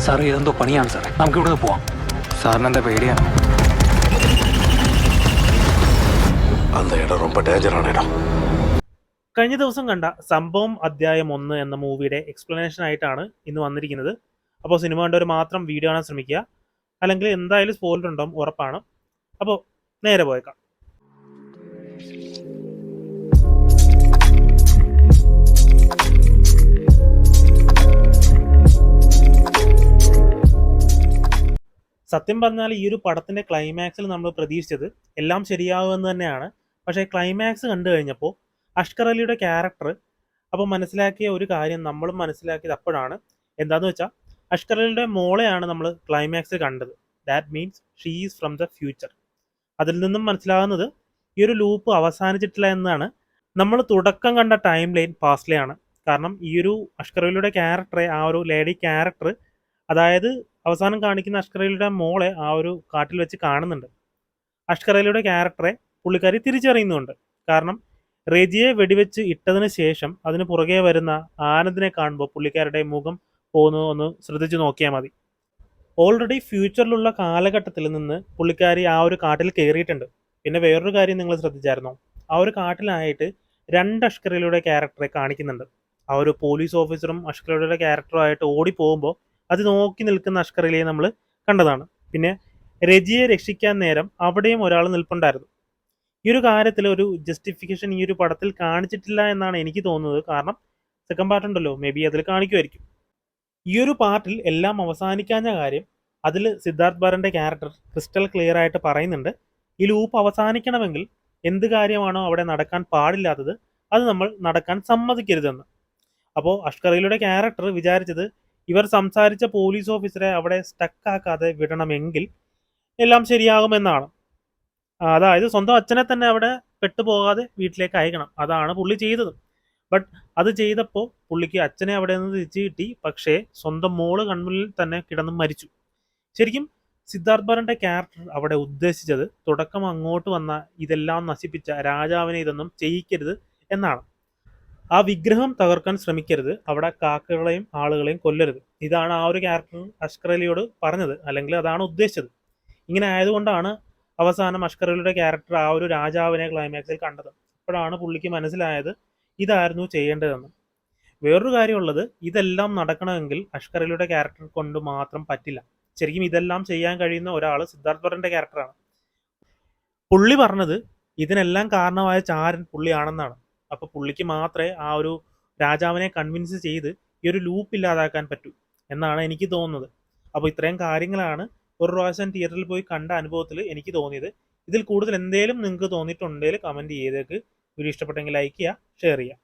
സാറേ ഇതെന്തോ പണിയാണ് സാറേ, നമുക്ക് ഇവിടുന്ന് പോവാം. സാറിന് എന്താ പേടിയാ? കഴിഞ്ഞ ദിവസം കണ്ട സംഭവം അധ്യായം 1 എന്ന മൂവിയുടെ എക്സ്പ്ലനേഷൻ ആയിട്ടാണ് ഇന്ന് വന്നിരിക്കുന്നത്. അപ്പോൾ സിനിമ കണ്ടവർ മാത്രം വീഡിയോ കാണാൻ ശ്രമിക്കുക, അല്ലെങ്കിൽ എന്തായാലും സ്പോയിലർ ഉണ്ടാവും ഉറപ്പാണ്. അപ്പോൾ നേരെ പോയേക്കാം. സത്യം പറഞ്ഞാൽ ഈ ഒരു പടത്തിന്റെ ക്ലൈമാക്സിൽ നമ്മൾ പ്രതീക്ഷിച്ചത് എല്ലാം ശരിയാവുമെന്ന് തന്നെയാണ്. പക്ഷേ ക്ലൈമാക്സ് കണ്ടു കഴിഞ്ഞപ്പോൾ അഷ്കർ അലിയുടെ ക്യാരക്ടർ അപ്പോൾ മനസ്സിലാക്കിയ ഒരു കാര്യം നമ്മളും മനസ്സിലാക്കിയത് അപ്പോഴാണ്. എന്താണെന്ന് വെച്ചാൽ അഷ്കർ അലിയുടെ മോളെയാണ് നമ്മൾ ക്ലൈമാക്സിൽ കണ്ടത്. That means she is from the future. അതിൽ നിന്നും മനസ്സിലാകുന്നത് ഈ ഒരു ലൂപ്പ് അവസാനിച്ചിട്ടില്ല എന്നാണ്. നമ്മൾ തുടക്കം കണ്ട ടൈം ലൈൻ പാസ്റ്റിലെയാണ്. കാരണം ഈ ഒരു അഷ്കർ അലിയുടെ ക്യാരക്ടറെ, ആ ഒരു ലേഡി ക്യാരക്ടർ, അതായത് അവസാനം കാണിക്കുന്ന അഷ്കർ അലിയുടെ മോളെ ആ ഒരു കാട്ടിൽ വെച്ച് കാണുന്നുണ്ട്. അഷ്കർ അലിയുടെ ക്യാരക്ടറെ പുള്ളിക്കാരി തിരിച്ചറിയുന്നുണ്ട്. കാരണം റെജിയെ വെടിവെച്ച് ഇട്ടതിന് ശേഷം അതിന് പുറകെ വരുന്ന ആനന്ദിനെ കാണുമ്പോൾ പുള്ളിക്കാരുടെ മുഖം പോകുന്നത് ഒന്ന് ശ്രദ്ധിച്ചു നോക്കിയാൽ മതി. ഓൾറെഡി ഫ്യൂച്ചറിലുള്ള കാലഘട്ടത്തിൽ നിന്ന് പുള്ളിക്കാരി ആ ഒരു കാട്ടിൽ കയറിയിട്ടുണ്ട്. പിന്നെ വേറൊരു കാര്യം നിങ്ങൾ ശ്രദ്ധിച്ചായിരുന്നോ? ആ ഒരു കാട്ടിലായിട്ട് 2 അഷ്കർ അലിയുടെ ക്യാരക്ടറെ കാണിക്കുന്നുണ്ട്. ആ ഒരു പോലീസ് ഓഫീസറും അഷ്കർ അലിയുടെ ക്യാരക്ടറുമായിട്ട് ഓടിപ്പോകുമ്പോൾ അത് നോക്കി നിൽക്കുന്ന അഷ്കർ അലിയെ നമ്മൾ കണ്ടതാണ്. പിന്നെ രജിയെ രക്ഷിക്കാൻ നേരം അവിടെയും ഒരാൾ നിൽപ്പുണ്ടായിരുന്നു. ഈ ഒരു കാര്യത്തിൽ ഒരു ജസ്റ്റിഫിക്കേഷൻ ഈ ഒരു പടത്തിൽ കാണിച്ചിട്ടില്ല എന്നാണ് എനിക്ക് തോന്നുന്നത്. കാരണം സെക്കൻഡ് പാർട്ട് ഉണ്ടല്ലോ, മേ ബി അതിൽ കാണിക്കുമായിരിക്കും. ഈ ഒരു പാർട്ടിൽ എല്ലാം അവസാനിക്കാഞ്ഞ കാര്യം അതിൽ സിദ്ധാർത്ഥ് ഭരന്റെ ക്യാരക്ടർ ക്രിസ്റ്റൽ ക്ലിയർ ആയിട്ട് പറയുന്നുണ്ട്. ഈ ലൂപ്പ് അവസാനിക്കണമെങ്കിൽ എന്ത് കാര്യമാണോ അവിടെ നടക്കാൻ പാടില്ലാത്തത് അത് നമ്മൾ നടക്കാൻ സമ്മതിക്കരുതെന്ന്. അപ്പോൾ അഷ്കർ അലിയുടെ ക്യാരക്ടർ വിചാരിച്ചത് ഇവർ സംസാരിച്ച പോലീസ് ഓഫീസറെ അവിടെ സ്റ്റക്കാക്കാതെ വിടണമെങ്കിൽ എല്ലാം ശരിയാകുമെന്നാണ്. അതായത് സ്വന്തം അച്ഛനെ തന്നെ അവിടെ പെട്ടുപോകാതെ വീട്ടിലേക്ക് അയക്കണം. അതാണ് പുള്ളി ചെയ്തത്. ബട്ട് അത് ചെയ്തപ്പോൾ പുള്ളിക്ക് അച്ഛനെ അവിടെ നിന്ന് തിരിച്ചു കിട്ടി. പക്ഷേ സ്വന്തം മോള് കൺമുന്നിൽ തന്നെ കിടന്ന് മരിച്ചു. ശരിക്കും സിദ്ധാർത്ഥ് ഭരന്റെ ക്യാരക്ടർ അവിടെ ഉദ്ദേശിച്ചത് തുടക്കം അങ്ങോട്ട് വന്ന ഇതെല്ലാം നശിപ്പിച്ച രാജാവിനെ ഇതൊന്നും ചെയ്യിക്കരുത് എന്നാണ്. ആ വിഗ്രഹം തകർക്കാൻ ശ്രമിക്കരുത്, അവിടെ കാക്കകളെയും ആളുകളെയും കൊല്ലരുത്. ഇതാണ് ആ ഒരു ക്യാരക്ടർ അഷ്കർ അലിയോട് പറഞ്ഞത്, അല്ലെങ്കിൽ അതാണ് ഉദ്ദേശിച്ചത്. ഇങ്ങനെ ആയതുകൊണ്ടാണ് അവസാനം അഷ്കർ അലിയുടെ ക്യാരക്ടർ ആ ഒരു രാജാവിനെ ക്ലൈമാക്സിൽ കണ്ടത്. അപ്പോഴാണ് പുള്ളിക്ക് മനസ്സിലായത് ഇതായിരുന്നു ചെയ്യേണ്ടതെന്ന്. വേറൊരു കാര്യമുള്ളത്, ഇതെല്ലാം നടക്കണമെങ്കിൽ അഷ്കർ അലിയുടെ ക്യാരക്ടർ കൊണ്ട് മാത്രം പറ്റില്ല. ശരിക്കും ഇതെല്ലാം ചെയ്യാൻ കഴിയുന്ന ഒരാൾ സിദ്ധാർത്ഥ് ഭരന്റെ ക്യാരക്ടറാണ്. പുള്ളി പറഞ്ഞത് ഇതിനെല്ലാം കാരണമായ ചാരൻ പുള്ളിയാണെന്നാണ്. അപ്പോൾ പുള്ളിക്ക് മാത്രമേ ആ ഒരു രാജാവിനെ കൺവിൻസ് ചെയ്ത് ഈ ഒരു ലൂപ്പ് ഇല്ലാതാക്കാൻ പറ്റൂ എന്നാണ് എനിക്ക് തോന്നുന്നത്. അപ്പോൾ ഇത്രയും കാര്യങ്ങളാണ് ഒരു പ്രാവശ്യം തിയേറ്ററിൽ പോയി കണ്ട അനുഭവത്തിൽ എനിക്ക് തോന്നിയത്. ഇതിൽ കൂടുതൽ എന്തെങ്കിലും നിങ്ങൾക്ക് തോന്നിയിട്ടുണ്ടെങ്കിൽ കമൻറ്റ് ചെയ്തേക്ക്. വീഡിയോ ഇഷ്ടപ്പെട്ടെങ്കിൽ ലൈക്ക് ചെയ്യുക, ഷെയർ ചെയ്യുക.